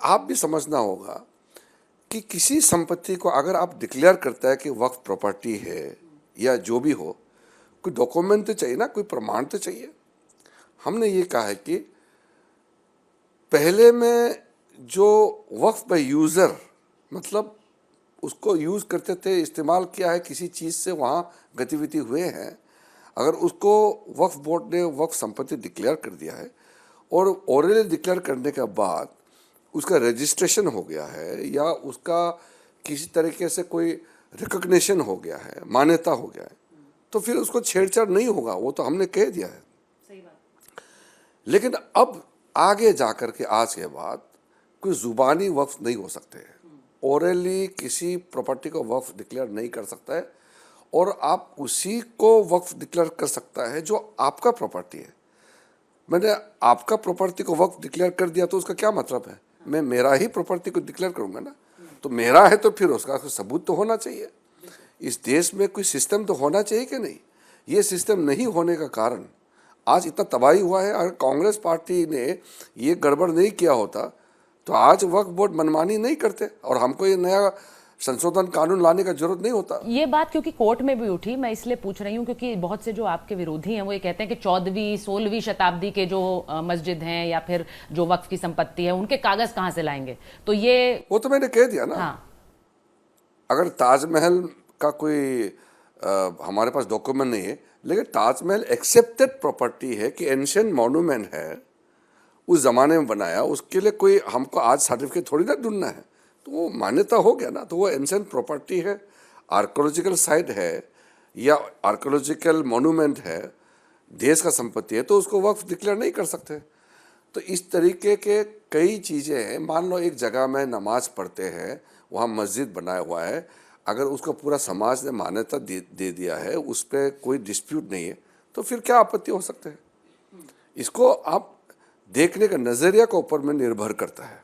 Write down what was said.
आप भी समझना होगा कि किसी संपत्ति को अगर आप डिक्लेयर करता है कि वक्फ प्रॉपर्टी है या जो भी हो, कोई डॉक्यूमेंट तो चाहिए ना, कोई प्रमाण तो चाहिए। हमने ये कहा है कि पहले में जो वक्फ बाय यूज़र, मतलब उसको यूज़ करते थे, इस्तेमाल किया है, किसी चीज़ से वहाँ गतिविधि हुए हैं, अगर उसको वक्फ बोर्ड ने वक्फ संपत्ति डिक्लेयर कर दिया है और ओरली डिक्लेयर करने के बाद उसका रजिस्ट्रेशन हो गया है या उसका किसी तरीके से कोई रिकग्निशन हो गया है, मान्यता हो गया है, तो फिर उसको छेड़छाड़ नहीं होगा, वो तो हमने कह दिया है। सही बात। लेकिन अब आगे जाकर के आज के बाद कोई जुबानी वक्फ नहीं हो सकते हैं, ओरली किसी प्रॉपर्टी को वक्फ डिक्लेयर नहीं कर सकता है, और आप उसी को वक्फ डिक्लेयर कर सकता है जो आपका प्रॉपर्टी है। मैंने आपका प्रॉपर्टी को वक्फ डिक्लेयर कर दिया तो उसका क्या मतलब है? मैं मेरा ही प्रॉपर्टी को डिक्लेयर करूंगा ना, तो मेरा है तो फिर उसका सबूत तो होना चाहिए। इस देश में कोई सिस्टम तो होना चाहिए कि नहीं? ये सिस्टम नहीं होने का कारण आज इतना तबाही हुआ है। अगर कांग्रेस पार्टी ने ये गड़बड़ नहीं किया होता तो आज वक्फ बोर्ड मनमानी नहीं करते और हमको ये नया संशोधन कानून लाने का जरूरत नहीं होता। ये बात क्योंकि कोर्ट में भी उठी, मैं इसलिए पूछ रही हूँ क्योंकि बहुत से जो आपके विरोधी हैं वो ये कहते हैं कि 14वीं 16वीं शताब्दी के जो मस्जिद हैं या फिर जो वक्फ की संपत्ति है उनके कागज कहाँ से लाएंगे, तो ये वो तो मैंने कह दिया ना। हाँ। अगर ताजमहल का कोई हमारे पास डॉक्यूमेंट नहीं है, लेकिन ताजमहल एक्सेप्टेड प्रॉपर्टी है कि एंशिएंट मॉन्यूमेंट है, उस जमाने में बनाया, उसके लिए कोई हमको आज सर्टिफिकेट थोड़ी ना ढूंढना है, तो वो मान्यता हो गया ना, तो वो एंशिएंट प्रॉपर्टी है, आर्कोलॉजिकल साइट है या आर्कोलॉजिकल मॉन्यूमेंट है, देश का संपत्ति है, तो उसको वक्फ डिक्लेयर नहीं कर सकते। तो इस तरीके के कई चीज़ें हैं। मान लो एक जगह में नमाज पढ़ते हैं, वहाँ मस्जिद बनाया हुआ है, अगर उसको पूरा समाज ने मान्यता दे दिया है, उस पर कोई डिस्प्यूट नहीं है, तो फिर क्या आपत्ति हो सकते हैं? इसको आप देखने का नज़रिया के ऊपर में निर्भर करता है।